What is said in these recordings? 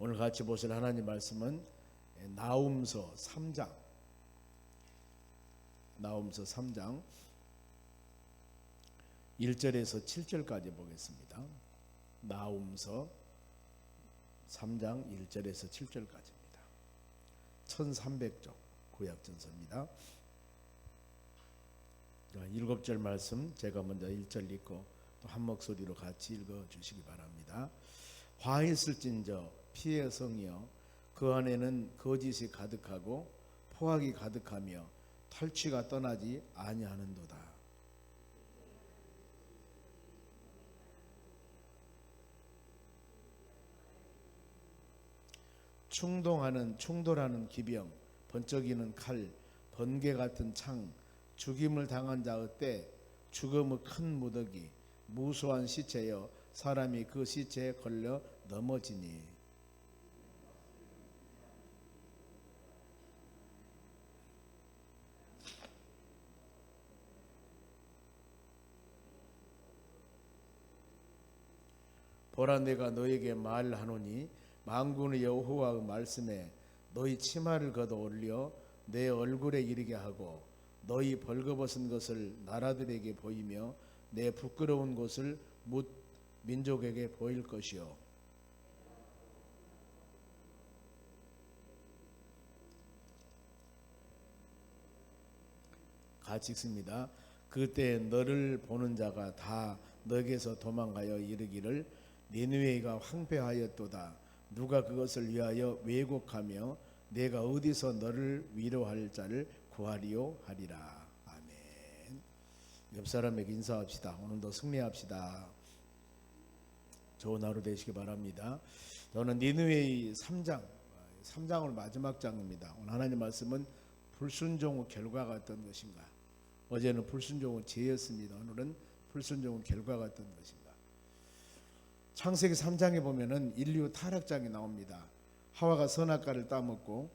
오늘 같이 보실 하나님 말씀은 나훔서 3장 1절에서 7절까지 보겠습니다. 나훔서 3장 1절에서 7절까지입니다. 1300쪽 구약전서입니다. 7절 말씀 제가 먼저 1절 읽고 또 한 목소리로 같이 읽어주시기 바랍니다. 화했을진저 피의 성이여 그 안에는 거짓이 가득하고 포악이 가득하며 탈취가 떠나지 아니하는도다. 충돌하는 기병, 번쩍이는 칼, 번개 같은 창, 죽임을 당한 자의 때, 죽음의 큰 무더기, 무수한 시체여 사람이 그 시체에 걸려 넘어지니. 보라 내가 너에게 말하노니 만군의 여호와의 말씀에 너희 치마를 걷어 올려 내 얼굴에 이르게 하고 너희 벌거벗은 것을 나라들에게 보이며 내 부끄러운 것을 뭇 민족에게 보일 것이요 같이 읽습니다. 그때 너를 보는 자가 다 너에게서 도망가여 이르기를 니느웨가 황폐하였도다. 누가 그것을 위하여 왜곡하며 내가 어디서 너를 위로할 자를 구하리요 하리라. 아멘. 옆 사람에게 인사합시다. 오늘도 승리합시다. 좋은 하루 되시기 바랍니다. 저는 니느웨 3장을 마지막 장입니다. 오늘 하나님 말씀은 불순종의 결과가 어떤 것인가. 어제는 불순종의 죄였습니다. 오늘은 불순종의 결과가 어떤 것인가. 창세기 3장에 보면은 인류 타락장이 나옵니다. 하와가 선악과를 따먹고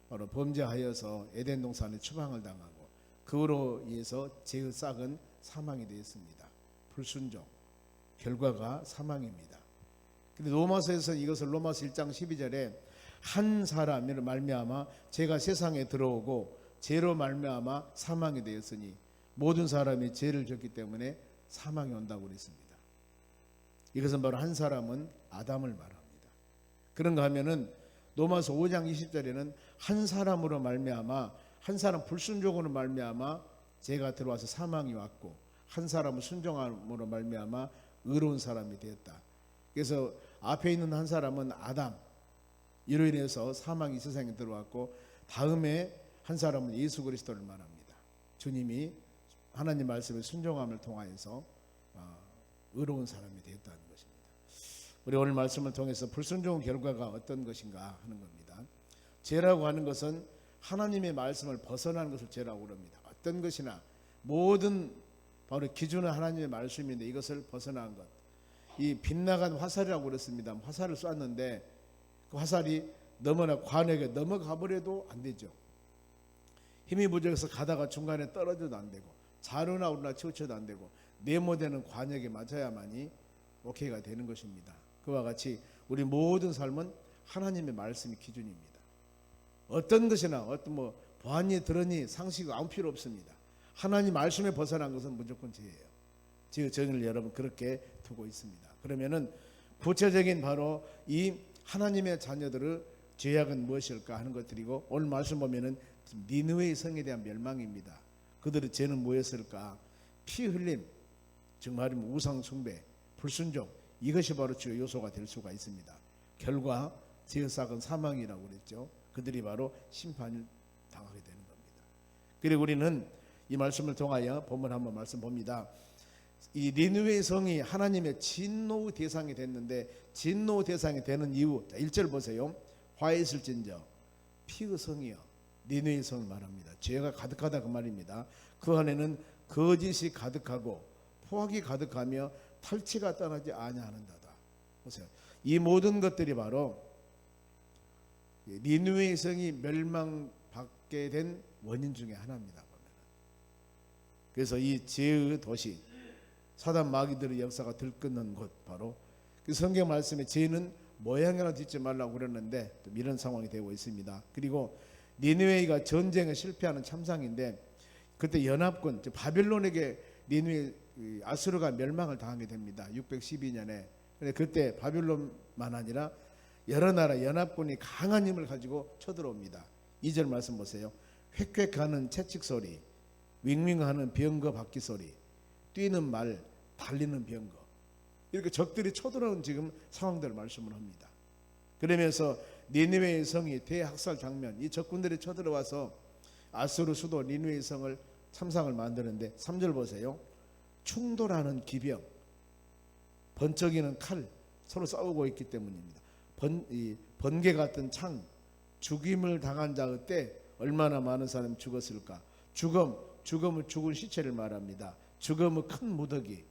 바로 범죄하여서 에덴 동산에 추방을 당하고 그로 인해서 죄의 싹은 사망이 되었습니다. 불순종 결과가 사망입니다. 근데 로마서에서 이것을 로마서 1장 12절에 한 사람으로 말미암아 죄가 세상에 들어오고 죄로 말미암아 사망이 되었으니 모든 사람이 죄를 졌기 때문에 사망이 온다고 그랬습니다. 이것은 바로 한 사람은 아담을 말합니다. 그런가 하면은 로마서 5장 20절에는 한 사람으로 말미암아 한 사람 불순종으로 말미암아 죄가 들어와서 사망이 왔고 한 사람은 순종함으로 말미암아 의로운 사람이 되었다. 그래서 앞에 있는 한 사람은 아담 이로 인해서 사망이 세상에 들어왔고 다음에 한 사람은 예수 그리스도를 말합니다. 주님이 하나님 말씀의 순종함을 통하여서 의로운 사람이 되었다는 것입니다. 우리 오늘 말씀을 통해서 불순종 결과가 어떤 것인가 하는 겁니다. 죄라고 하는 것은 하나님의 말씀을 벗어나는 것을 죄라고 그럽니다. 어떤 것이나 모든 바로 기준은 하나님의 말씀인데 이것을 벗어난 것. 이 빗나간 화살이라고 그랬습니다. 화살을 쐈는데 그 화살이 너무나 관역에 넘어가 버려도 안 되죠. 힘이 부족해서 가다가 중간에 떨어져도 안 되고 자루나 우르나 치우쳐도 안 되고 네모되는 관역에 맞아야만이 오케이가 되는 것입니다. 그와 같이 우리 모든 삶은 하나님의 말씀이 기준입니다. 어떤 것이나 어떤 보았니 들었니 상식 아무 필요 없습니다. 하나님 말씀에 벗어난 것은 무조건 죄예요. 제 정의를 여러분 그렇게 두고 있습니다. 그러면은 구체적인 바로 이 하나님의 자녀들의 죄악은 무엇일까 하는 것들이고 오늘 말씀 보면은 니느웨의 성에 대한 멸망입니다. 그들의 죄는 뭐였을까? 피 흘림, 즉 말하면 우상 숭배, 불순종 이것이 바로 주요 요소가 될 수가 있습니다. 결과 죄의 싹은 사망이라고 그랬죠. 그들이 바로 심판을 당하게 되는 겁니다. 그리고 우리는 이 말씀을 통하여 본문 한번 말씀 봅니다. 이 니느웨 성이 하나님의 진노의 대상이 됐는데 진노의 대상이 되는 이유 1절 보세요. 화했을진저 피의 성이여 니느웨 성을 말합니다. 죄가 가득하다 그 말입니다. 그 안에는 거짓이 가득하고 포악이 가득하며 탈취가 떠나지 아니하는도다. 보세요. 이 모든 것들이 바로 니느웨 성이 멸망받게 된 원인 중에 하나입니다. 그래서 이 죄의 도시 사단 마귀들의 역사가 들끓는 곳 바로 그 성경 말씀에 죄는 모양이나 짓지 말라고 그랬는데 또 이런 상황이 되고 있습니다. 그리고 니느웨이가 전쟁에 실패하는 참상인데 그때 연합군 즉 바빌론에게 니느웨 아수르가 멸망을 당하게 됩니다. 612년에. 근데 그때 바빌론만 아니라 여러 나라 연합군이 강한 힘을 가지고 쳐들어옵니다. 2절 말씀 보세요. 획획하는 채찍 소리, 윙윙하는 병거 바퀴 소리, 뛰는 말, 달리는 병거, 이렇게 적들이 쳐들어오는 지금 상황들을 말씀을 합니다. 그러면서 니느웨의 성이 대학살 장면, 이 적군들이 쳐들어와서 아수르 수도 니느웨의 성을 참상을 만드는데 3절 보세요. 충돌하는 기병, 번쩍이는 칼, 서로 싸우고 있기 때문입니다. 번개 같은 창, 죽임을 당한 자의 때 얼마나 많은 사람이 죽었을까. 죽음은 죽은 시체를 말합니다. 죽음은 큰 무더기,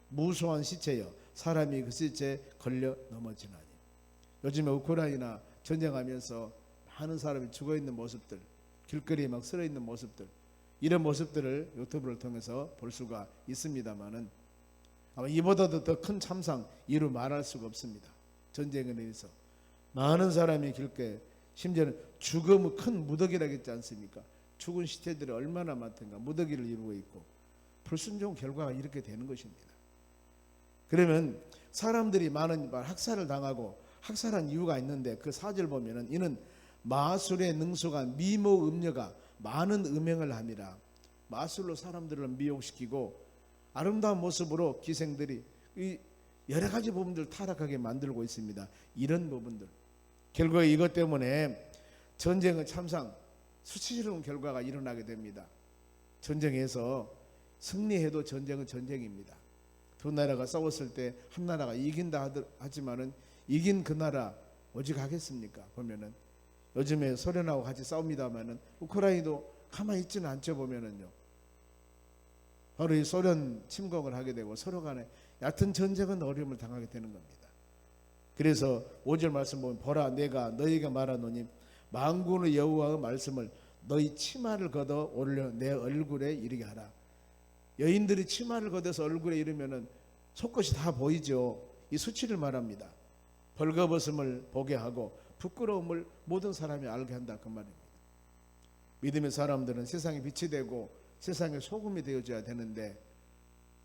무수한 시체여 사람이 그 시체에 걸려 넘어지나니. 요즘에 우크라이나 전쟁하면서 많은 사람이 죽어있는 모습들, 길거리에 막 쓰러있는 모습들, 이런 모습들을 유튜브를 통해서 볼 수가 있습니다만은 아마 이보다도 더 큰 참상 이루 말할 수가 없습니다. 전쟁에 의해서 많은 사람이 길게, 심지어는 죽음의 큰 무더기라고 했지 않습니까? 죽은 시체들이 얼마나 많던가 무더기를 이루고 있고, 불순종 결과가 이렇게 되는 것입니다. 그러면 사람들이 많은 학살을 당하고 학살한 이유가 있는데 그 4절 보면은 이는 마술의 능수가 미모 음녀가 많은 음행을 함이라. 마술로 사람들을 미혹시키고 아름다운 모습으로 기생들이 여러 가지 부분들 타락하게 만들고 있습니다. 이런 부분들, 결국에 이것 때문에 전쟁의 참상, 수치스러운 결과가 일어나게 됩니다. 전쟁에서 승리해도 전쟁은 전쟁입니다. 두 나라가 싸웠을 때 한 나라가 이긴다 하지만은 이긴 그 나라 오직 하겠습니까? 보면은 요즘에 소련하고 같이 싸웁니다만은 우크라이나도 가만히 있지는 않죠. 보면은요, 바로 이 소련 침공을 하게 되고 서로 간에 얕은 전쟁은 어려움을 당하게 되는 겁니다. 그래서 5절 말씀 보면 보라 내가 너희에게 말하노니 만군의 여호와의 말씀을 너희 치마를 걷어 올려 내 얼굴에 이르게 하라. 여인들이 치마를 걷어서 얼굴에 이르면은 속것이 다 보이죠. 이 수치를 말합니다. 벌거벗음을 보게 하고 부끄러움을 모든 사람이 알게 한다 그 말입니다. 믿음의 사람들은 세상에 빛이 되고 세상에 소금이 되어줘야 되는데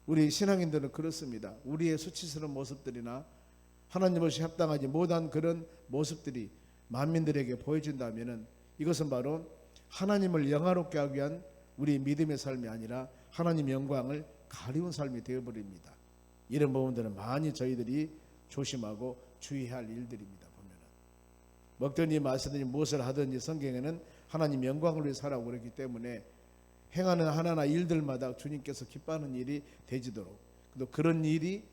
우리 신앙인들은 그렇습니다. 우리의 수치스러운 모습들이나 하나님 없이 합당하지 못한 그런 모습들이 만민들에게 보여준다면은 이것은 바로 하나님을 영화롭게 하기 위한 우리 믿음의 삶이 아니라 하나님 영광을 가리운 삶이 되어버립니다. 이런 부분들은 많이 저희들이 조심하고 주의해야 할 일들입니다. 보면은 먹든지 마시든지 무엇을 하든지 성경에는 하나님 영광을 위해 살아오고 그렇기 때문에 행하는 하나하나 일들마다 주님께서 기뻐하는 일이 되지도록, 또 그런 일이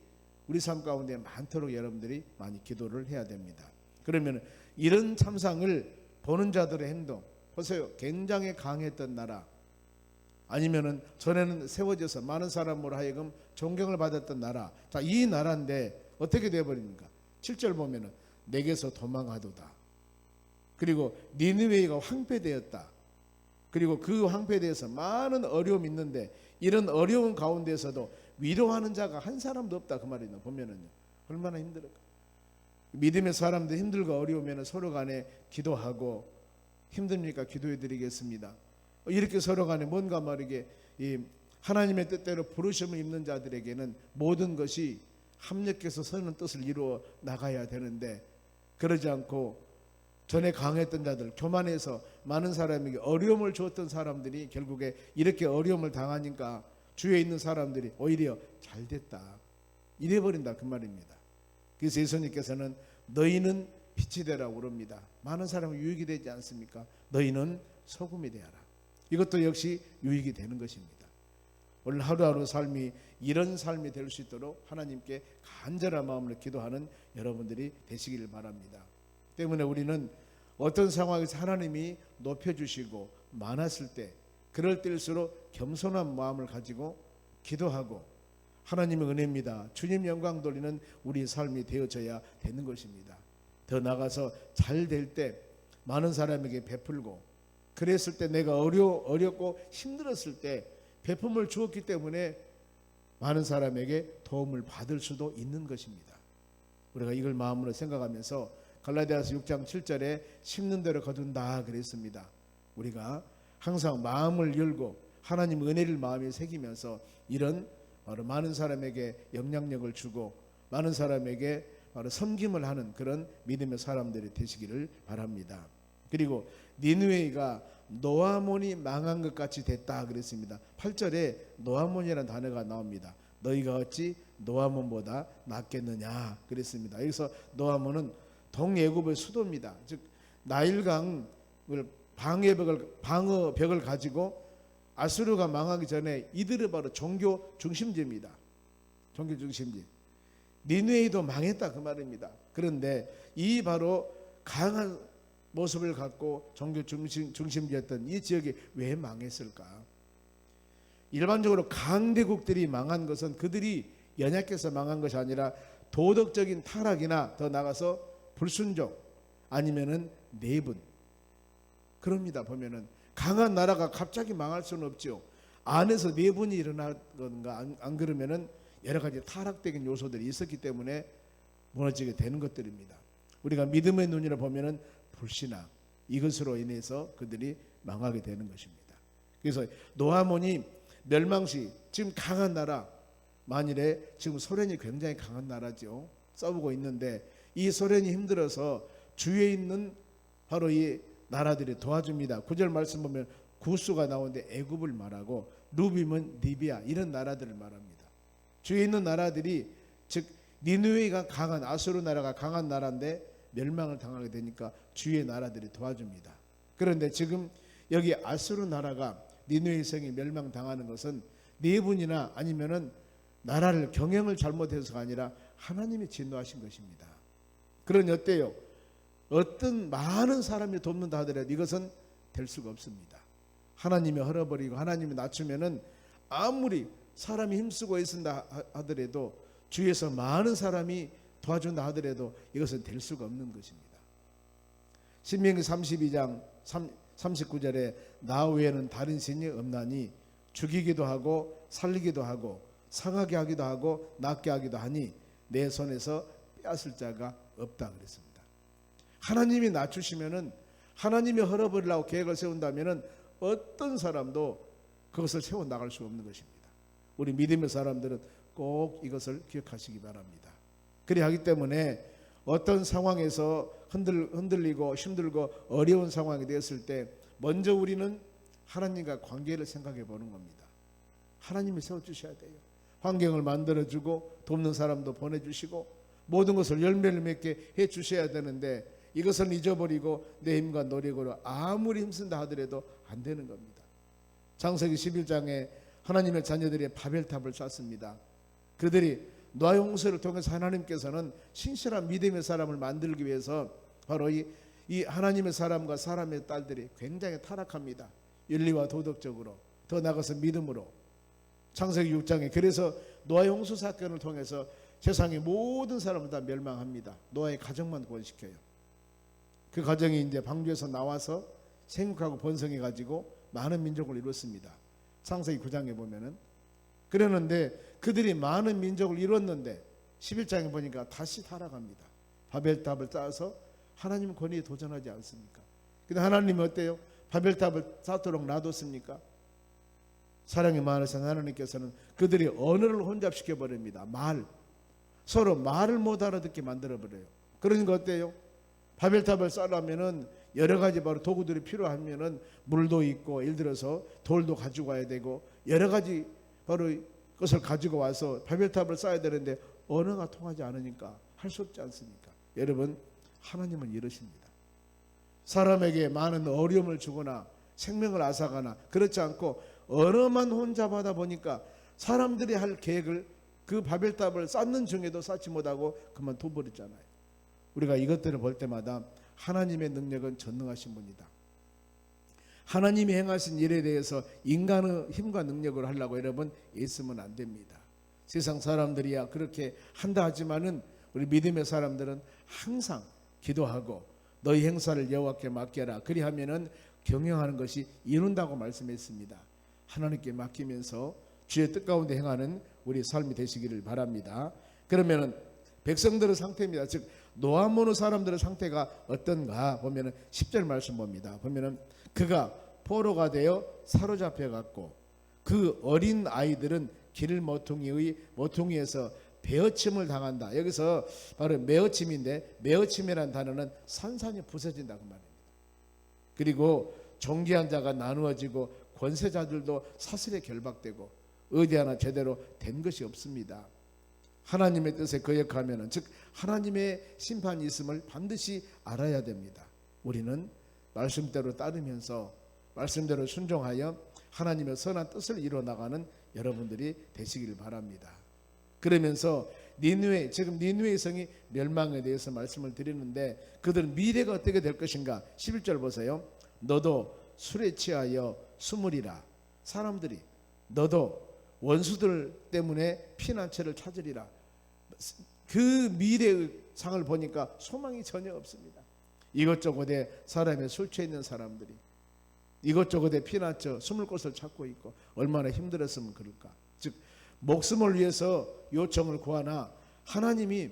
우리 삶 가운데 많도록 여러분들이 많이 기도를 해야 됩니다. 그러면 이런 참상을 보는 자들의 행동 보세요. 굉장히 강했던 나라, 아니면은 전에는 세워져서 많은 사람으로 하여금 존경을 받았던 나라. 자, 이 나라인데 어떻게 되어버립니까? 7절 보면은 내게서 도망하도다. 그리고 니느웨이가 황폐되었다. 그리고 그 황폐되어서 많은 어려움이 있는데 이런 어려운 가운데서도 위로하는 자가 한 사람도 없다 그 말이에요. 보면은요, 얼마나 힘들을까. 믿음의 사람들 힘들고 어려우면 서로 간에 기도하고, 힘듭니까? 기도해 드리겠습니다. 이렇게 서로 간에 뭔가 말이게 이 하나님의 뜻대로 부르심을 입는 자들에게는 모든 것이 합력해서 서는 뜻을 이루어 나가야 되는데 그러지 않고 전에 강했던 자들, 교만해서 많은 사람에게 어려움을 주었던 사람들이 결국에 이렇게 어려움을 당하니까 주위에 있는 사람들이 오히려 잘 됐다 이래버린다 그 말입니다. 그래서 예수님께서는 너희는 빛이 되라고 그럽니다. 많은 사람이 유익이 되지 않습니까? 너희는 소금이 되어라. 이것도 역시 유익이 되는 것입니다. 오늘 하루하루 삶이 이런 삶이 될 수 있도록 하나님께 간절한 마음으로 기도하는 여러분들이 되시길 바랍니다. 때문에 우리는 어떤 상황에서 하나님이 높여주시고 많았을 때 그럴 때일수록 겸손한 마음을 가지고 기도하고 하나님의 은혜입니다. 주님 영광 돌리는 우리 삶이 되어져야 되는 것입니다. 더 나아가서 잘 될 때 많은 사람에게 베풀고, 그랬을 때 내가 어렵고 힘들었을 때 베품을 주었기 때문에 많은 사람에게 도움을 받을 수도 있는 것입니다. 우리가 이걸 마음으로 생각하면서 갈라디아서 6장 7절에 심는 대로 거둔다 그랬습니다. 우리가 항상 마음을 열고 하나님 은혜를 마음에 새기면서 이런 바로 많은 사람에게 영향력을 주고 많은 사람에게 바로 섬김을 하는 그런 믿음의 사람들이 되시기를 바랍니다. 그리고 니느웨이가 노아몬이 망한 것 같이 됐다 그랬습니다. 8절에 노아몬이라는 단어가 나옵니다. 너희가 어찌 노아몬보다 낫겠느냐 그랬습니다. 여기서 노아몬은 동애굽의 수도입니다. 즉 나일강을 방어벽을 가지고 아수르가 망하기 전에 이들은 바로 종교 중심지입니다. 종교 중심지. 니느웨이도 망했다 그 말입니다. 그런데 이 바로 강한 모습을 갖고 종교 중심지였던 이 지역이 왜 망했을까? 일반적으로 강대국들이 망한 것은 그들이 연약해서 망한 것이 아니라 도덕적인 타락이나 더 나가서 불순종 아니면은 내분 그럽니다. 보면은 강한 나라가 갑자기 망할 수는 없죠. 안에서 내분이 일어나건가 안 그러면은 여러 가지 타락적인 요소들이 있었기 때문에 무너지게 되는 것들입니다. 우리가 믿음의 눈으로 보면은 불신앙 이것으로 인해서 그들이 망하게 되는 것입니다. 그래서 노아몬이 멸망시 지금 강한 나라 만일에 지금 소련이 굉장히 강한 나라죠. 싸우고 있는데 이 소련이 힘들어서 주위에 있는 바로 이 나라들이 도와줍니다. 9절 말씀 보면 구스가 나오는데 애굽을 말하고 루빔은 리비아 이런 나라들을 말합니다. 주위에 있는 나라들이 즉 니느웨이가 강한 아수르 나라가 강한 나라인데 멸망을 당하게 되니까 주위의 나라들이 도와줍니다. 그런데 지금 여기 아수르 나라가 니느웨이 성이 멸망당하는 것은 내분이나 아니면은 나라를 경영을 잘못해서가 아니라 하나님이 진노하신 것입니다. 그러니 어때요? 어떤 많은 사람이 돕는다 하더라도 이것은 될 수가 없습니다. 하나님이 헐어버리고 하나님이 낮추면은 아무리 사람이 힘쓰고 있습니다 하더라도 주위에서 많은 사람이 도와준다 하더라도 이것은 될 수가 없는 것입니다. 신명기 32장 39절에 나 외에는 다른 신이 없나니 죽이기도 하고 살리기도 하고 상하게 하기도 하고 낫게 하기도 하니 내 손에서 빼앗을 자가 없다 그랬습니다. 하나님이 낮추시면은 하나님이 헐어버리려고 계획을 세운다면은 어떤 사람도 그것을 세워 나갈 수 없는 것입니다. 우리 믿음의 사람들은 꼭 이것을 기억하시기 바랍니다. 그리 하기 때문에 어떤 상황에서 흔들리고 힘들고 어려운 상황이 되었을 때 먼저 우리는 하나님과 관계를 생각해 보는 겁니다. 하나님이 세워주셔야 돼요. 환경을 만들어주고 돕는 사람도 보내주시고 모든 것을 열매를 맺게 해주셔야 되는데 이것을 잊어버리고 내 힘과 노력으로 아무리 힘쓴다 하더라도 안 되는 겁니다. 창세기 11장에 하나님의 자녀들이 바벨탑을 쌓습니다. 그들이 노아 홍수를 통해서 하나님께서는 신실한 믿음의 사람을 만들기 위해서 바로 이 하나님의 사람과 사람의 딸들이 굉장히 타락합니다. 윤리와 도덕적으로 더 나아가서 믿음으로. 창세기 6장에 그래서 노아 홍수 사건을 통해서 세상의 모든 사람을 다 멸망합니다. 노아의 가정만 구원시켜요. 그 가정이 이제 방주에서 나와서 생육하고 번성해 가지고 많은 민족을 이뤘습니다. 창세기 9장에 보면은 그러는데 그들이 많은 민족을 이뤘는데 11장에 보니까 다시 타락합니다. 바벨탑을 쌓아서 하나님 권위에 도전하지 않습니까? 근데 하나님은 어때요? 바벨탑을 쌓도록 놔뒀습니까? 사랑이 많으신 하나님께서는 그들이 언어를 혼잡시켜 버립니다. 서로 말을 못 알아듣게 만들어 버려요. 그러니까 어때요? 바벨탑을 쌓으려면은 여러 가지 바로 도구들이 필요하면은 물도 있고 예를 들어서 돌도 가지고 와야 되고 여러 가지 바로 것을 가지고 와서 바벨탑을 쌓아야 되는데 언어가 통하지 않으니까 할 수 없지 않습니까? 여러분 하나님은 이러십니다. 사람에게 많은 어려움을 주거나 생명을 앗아가나 그렇지 않고 언어만 혼자 받아 보니까 사람들이 할 계획을 그 바벨탑을 쌓는 중에도 쌓지 못하고 그만 둬버렸잖아요. 우리가 이것들을 볼 때마다 하나님의 능력은 전능하신 분이다. 하나님이 행하신 일에 대해서 인간의 힘과 능력을 하려고 여러분 애쓰면 안 됩니다. 세상 사람들이야 그렇게 한다 하지만은 우리 믿음의 사람들은 항상 기도하고 너희 행사를 여호와께 맡겨라. 그리하면은 경영하는 것이 이룬다고 말씀했습니다. 하나님께 맡기면서 주의 뜻 가운데 행하는 우리 삶이 되시기를 바랍니다. 그러면은 백성들의 상태입니다. 즉 노아모노 사람들의 상태가 어떤가 보면은 10절 말씀 봅니다. 보면은 그가 포로가 되어 사로잡혀 갔고 그 어린 아이들은 길 모퉁이에서 베어침을 당한다. 여기서 바로 메어침인데, 메어침이라는 단어는 산산이 부서진다 그 말입니다. 그리고 존귀한 자가 나누어지고 권세자들도 사슬에 결박되고 어디 하나 제대로 된 것이 없습니다. 하나님의 뜻에 거역하면은, 즉 하나님의 심판이 있음을 반드시 알아야 됩니다. 우리는 말씀대로 따르면서 말씀대로 순종하여 하나님의 선한 뜻을 이뤄나가는 여러분들이 되시길 바랍니다. 그러면서 니느웨, 지금 니느웨 성이 멸망에 대해서 말씀을 드리는데 그들은 미래가 어떻게 될 것인가. 11절 보세요. 너도 술에 취하여 숨으리라. 사람들이 너도 원수들 때문에 피난처를 찾으리라. 그 미래의 상을 보니까 소망이 전혀 없습니다. 이것저것에 사람의 술 취해 있는 사람들이 이것저것에 피난처 숨을 곳을 찾고 있고 얼마나 힘들었으면 그럴까. 즉 목숨을 위해서 요청을 구하나 하나님이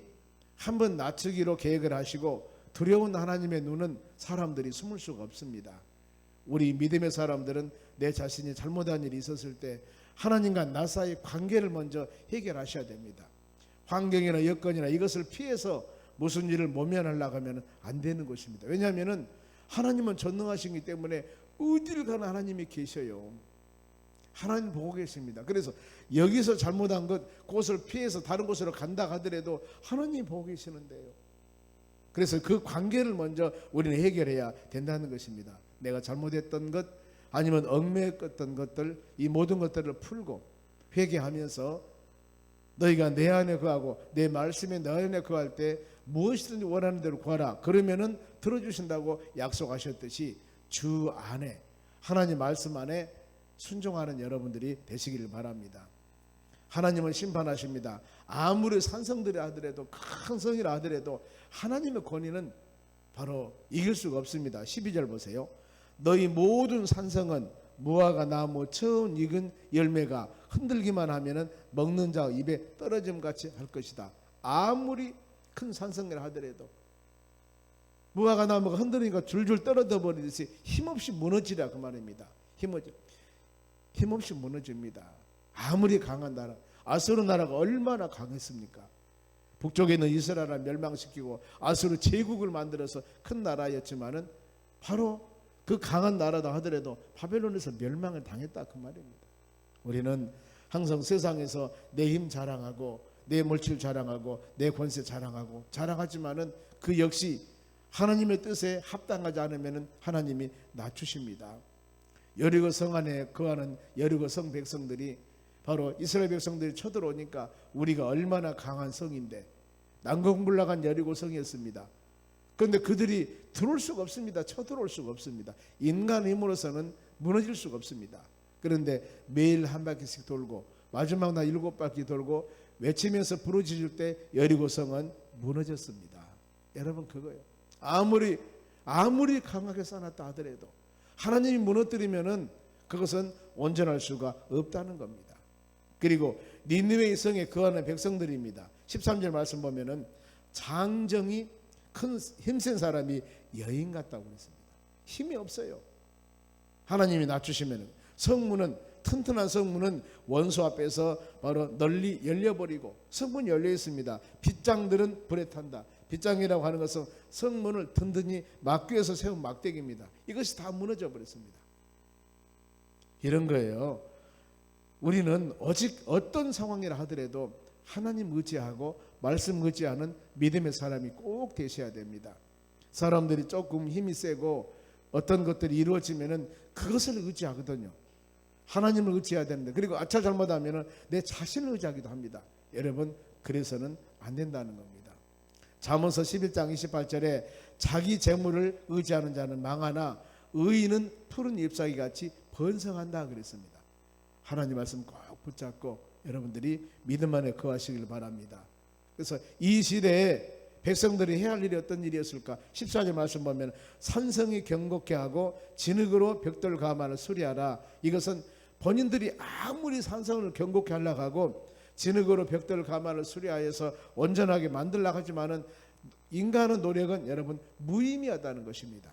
한번 낮추기로 계획을 하시고 두려운 하나님의 눈은 사람들이 숨을 수가 없습니다. 우리 믿음의 사람들은 내 자신이 잘못한 일이 있었을 때 하나님과 나 사이 관계를 먼저 해결하셔야 됩니다. 환경이나 여건이나 이것을 피해서 무슨 일을 모면하려고 하면 안 되는 것입니다. 왜냐하면 하나님은 전능하시기 때문에 어디를 가나 하나님이 계셔요. 하나님 보고 계십니다. 그래서 여기서 잘못한 것 그것을 피해서 다른 곳으로 간다 하더라도 하나님이 보고 계시는데요. 그래서 그 관계를 먼저 우리는 해결해야 된다는 것입니다. 내가 잘못했던 것 아니면 얽매였던 것들, 이 모든 것들을 풀고 회개하면서 너희가 내 안에 거하고 내 말씀에 너 안에 거할 때 무엇이든지 원하는 대로 구하라. 그러면은 들어주신다고 약속하셨듯이 주 안에 하나님 말씀 안에 순종하는 여러분들이 되시기를 바랍니다. 하나님은 심판하십니다. 아무리 산성들이 하더라도 큰 성이라 하더라도 하나님의 권위는 바로 이길 수가 없습니다. 12절 보세요. 너희 모든 산성은 무화과 나무 처음 익은 열매가 흔들기만 하면은 먹는 자 입에 떨어짐 같이 할 것이다. 아무리 큰 산성이라 하더라도 무화과 나무가 흔들리니까 줄줄 떨어져 버리듯이 힘없이 무너지라 그 말입니다. 힘없이 무너집니다. 아무리 강한 나라, 아수르 나라가 얼마나 강했습니까? 북쪽에 있는 이스라엘을 멸망시키고 아수르 제국을 만들어서 큰 나라였지만은 바로 그 강한 나라다 하더라도 바벨론에서 멸망을 당했다 그 말입니다. 우리는 항상 세상에서 내 힘 자랑하고 내 물질 자랑하고 내 권세 자랑하고 자랑하지만은 그 역시 하나님의 뜻에 합당하지 않으면은 하나님이 낮추십니다. 여리고 성 안에 거하는 여리고 성 백성들이 바로 이스라엘 백성들이 쳐들어오니까 우리가 얼마나 강한 성인데 난공불락한 여리고 성이었습니다. 그런데 그들이 들어올 수가 없습니다. 쳐들어올 수가 없습니다. 인간 힘으로서는 무너질 수가 없습니다. 그런데 매일 한 바퀴씩 돌고 마지막 날 7바퀴 돌고 외치면서 부르짖을 때 여리고 성은 무너졌습니다. 여러분 그거예요. 아무리 강하게 쌓았다 하더라도 하나님이 무너뜨리면은 그것은 온전할 수가 없다는 겁니다. 그리고 니느웨 성에 거하는 백성들입니다. 13절 말씀 보면은 장정이 큰 힘센 사람이 여인 같다고 그랬습니다. 힘이 없어요. 하나님이 낮추시면은 성문은 튼튼한 성문은 원수 앞에서 바로 널리 열려버리고 성문이 열려 있습니다. 빗장들은 불에 탄다. 빗장이라고 하는 것은 성문을 든든히 막기 위해서 세운 막대기입니다. 이것이 다 무너져 버렸습니다. 이런 거예요. 우리는 오직 어떤 상황이라 하더라도 하나님 의지하고 말씀 의지하는 믿음의 사람이 꼭 되셔야 됩니다. 사람들이 조금 힘이 세고 어떤 것들이 이루어지면은 그것을 의지하거든요. 하나님을 의지해야 되는데 그리고 아차 잘못하면은 내 자신을 의지하기도 합니다. 여러분 그래서는 안 된다는 겁니다. 잠언서 11장 28절에 자기 재물을 의지하는 자는 망하나 의인은 푸른 잎사귀 같이 번성한다 그랬습니다. 하나님 말씀 꼭 붙잡고 여러분들이 믿음 안에 거하시길 바랍니다. 그래서 이 시대에 백성들이 해야 할 일이 어떤 일이었을까? 14절 말씀 보면 산성이 경곡케 하고 진흙으로 벽돌 가만을 수리하라. 이것은 본인들이 아무리 산성을 경곡케 하려고 하고 진흙으로 벽돌 가마를 수리하여서 온전하게 만들려고 하지만은 인간의 노력은 여러분 무의미하다는 것입니다.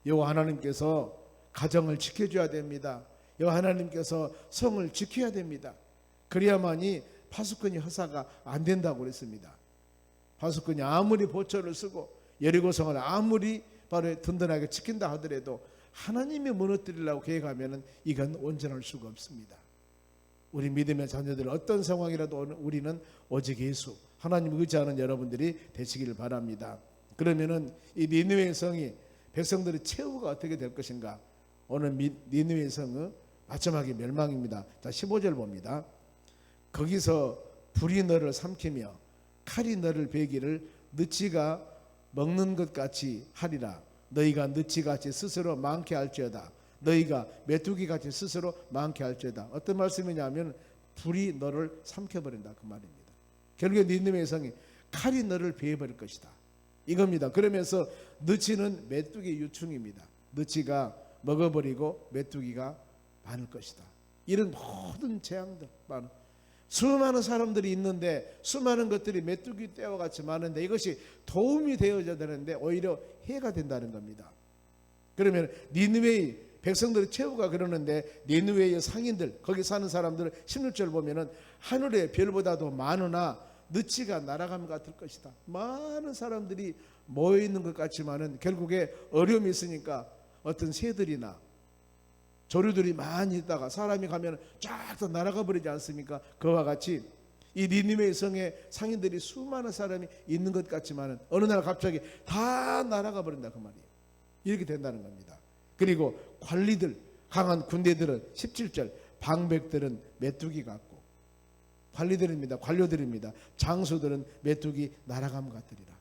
여호와 하나님께서 가정을 지켜줘야 됩니다. 여호와 하나님께서 성을 지켜야 됩니다. 그래야만이 파수꾼이 허사가 안 된다고 그랬습니다. 파수꾼이 아무리 보초를 쓰고 여리고성을 아무리 바로 든든하게 지킨다 하더라도 하나님이 무너뜨리려고 계획하면 이건 온전할 수가 없습니다. 우리 믿음의 자녀들 어떤 상황이라도 우리는 오직 예수 하나님 의지하는 여러분들이 되시기를 바랍니다. 그러면은 이 니느웨 성이 백성들의 최후가 어떻게 될 것인가? 오늘 니느웨 성의 마지막에 멸망입니다. 자 15절 봅니다. 거기서 불이 너를 삼키며 칼이 너를 베기를 느치가 먹는 것 같이 하리라. 너희가 느치같이 스스로 많게 할지어다. 너희가 메뚜기같이 스스로 많게 할지어다. 어떤 말씀이냐면 불이 너를 삼켜버린다 그 말입니다. 결국에 니느웨 성이 칼이 너를 베어버릴 것이다 이겁니다. 그러면서 느치는 메뚜기 유충입니다. 느치가 먹어버리고 메뚜기가 많을 것이다. 이런 모든 재앙들 수많은 사람들이 있는데 수많은 것들이 메뚜기 떼와 같이 많은데 이것이 도움이 되어져야 되는데 오히려 해가 된다는 겁니다. 그러면 니느웨의 백성들의 최후가 그러는데 니느웨의 상인들 거기 사는 사람들은 16절 보면은 하늘의 별보다도 많으나 느치가 날아감 같을 것이다. 많은 사람들이 모여 있는 것 같지만은 결국에 어려움이 있으니까 어떤 새들이나 조류들이 많이 있다가 사람이 가면 쫙 더 날아가 버리지 않습니까? 그와 같이 이 니느웨 성에 상인들이 수많은 사람이 있는 것 같지만은 어느 날 갑자기 다 날아가 버린다 그 말이에요. 이렇게 된다는 겁니다. 그리고 관리들 강한 군대들은 17절 방백들은 메뚜기 같고 관리들입니다. 관료들입니다. 장수들은 메뚜기 날아감 같으리라.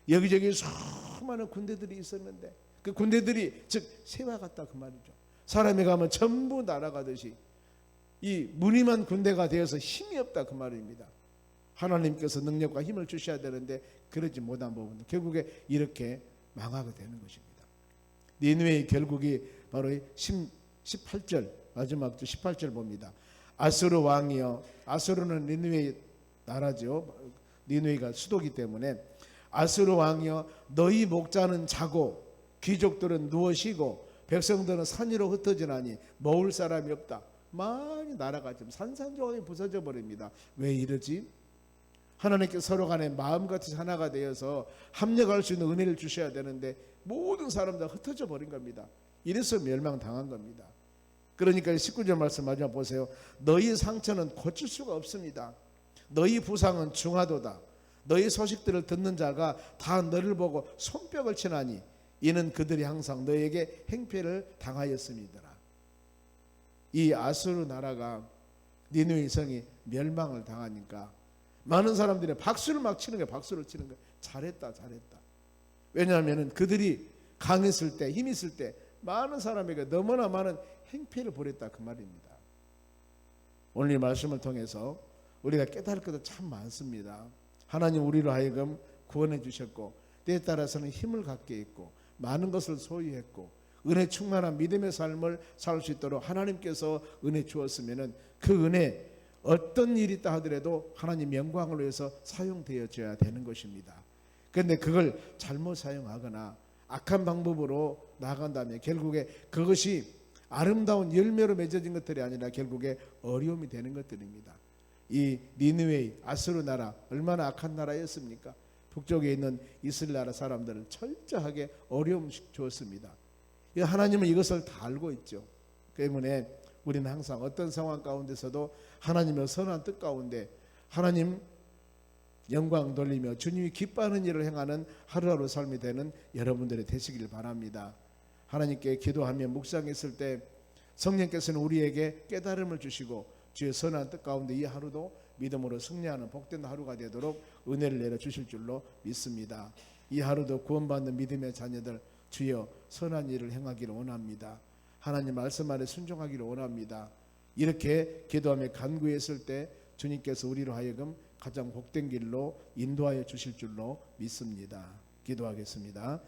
여기저기 수많은 군대들이 있었는데 그 군대들이 즉 새와 같다 그 말이죠. 사람이 가면 전부 날아가듯이 이 무늬만 군대가 되어서 힘이 없다 그 말입니다. 하나님께서 능력과 힘을 주셔야 되는데 그러지 못한 부분 결국에 이렇게 망하게 되는 것입니다. 니느웨의 결국이 바로 18절 마지막 18절 봅니다. 아수르 왕이여 아수르는 니느웨의 나라죠. 니느웨가 수도기 때문에 아수르 왕이여 너희 목자는 자고 귀족들은 누워 쉬고 백성들은 산 위로 흩어지나니 모을 사람이 없다. 많이 나라가 좀 산산조각이 부서져 버립니다. 왜 이러지? 하나님께 서로 간에 마음같이 하나가 되어서 합력할 수 있는 은혜를 주셔야 되는데 모든 사람들 흩어져 버린 겁니다. 이래서 멸망당한 겁니다. 그러니까 19절 말씀 마지막 보세요. 너희 상처는 고칠 수가 없습니다. 너희 부상은 중하도다. 너희 소식들을 듣는 자가 다 너를 보고 손뼉을 치나니 이는 그들이 항상 너에게 행패를 당하였음이더라. 이 아수르 나라가 니느웨 성이 멸망을 당하니까 많은 사람들이 박수를 막 치는 거예요. 박수를 치는 거예요. 잘했다 잘했다. 왜냐하면 그들이 강했을 때 힘 있을 때 많은 사람에게 너무나 많은 행패를 벌였다 그 말입니다. 오늘 이 말씀을 통해서 우리가 깨달을 것도 참 많습니다. 하나님 우리로 하여금 구원해 주셨고 때에 따라서는 힘을 갖게 했고 많은 것을 소유했고 은혜 충만한 믿음의 삶을 살 수 있도록 하나님께서 은혜 주었으면 그 은혜 어떤 일이 있다 하더라도 하나님 영광을 위해서 사용되어져야 되는 것입니다. 그런데 그걸 잘못 사용하거나 악한 방법으로 나아간다면 결국에 그것이 아름다운 열매로 맺어진 것들이 아니라 결국에 어려움이 되는 것들입니다. 이 니느웨 아수르 나라 얼마나 악한 나라였습니까? 북쪽에 있는 이스라엘 나라 사람들을 철저하게 어려움 주었습니다. 하나님은 이것을 다 알고 있죠. 때문에 우리는 항상 어떤 상황 가운데서도 하나님의 선한 뜻 가운데 하나님 영광 돌리며 주님이 기뻐하는 일을 행하는 하루하루 삶이 되는 여러분들이 되시길 바랍니다. 하나님께 기도하며 묵상했을 때 성령께서는 우리에게 깨달음을 주시고 주의 선한 뜻 가운데 이 하루도 믿음으로 승리하는 복된 하루가 되도록 은혜를 내려주실 줄로 믿습니다. 이 하루도 구원받는 믿음의 자녀들 주여 선한 일을 행하기를 원합니다. 하나님 말씀 안에 순종하기를 원합니다. 이렇게 기도하며 간구했을 때 주님께서 우리로 하여금 가장 복된 길로 인도하여 주실 줄로 믿습니다. 기도하겠습니다.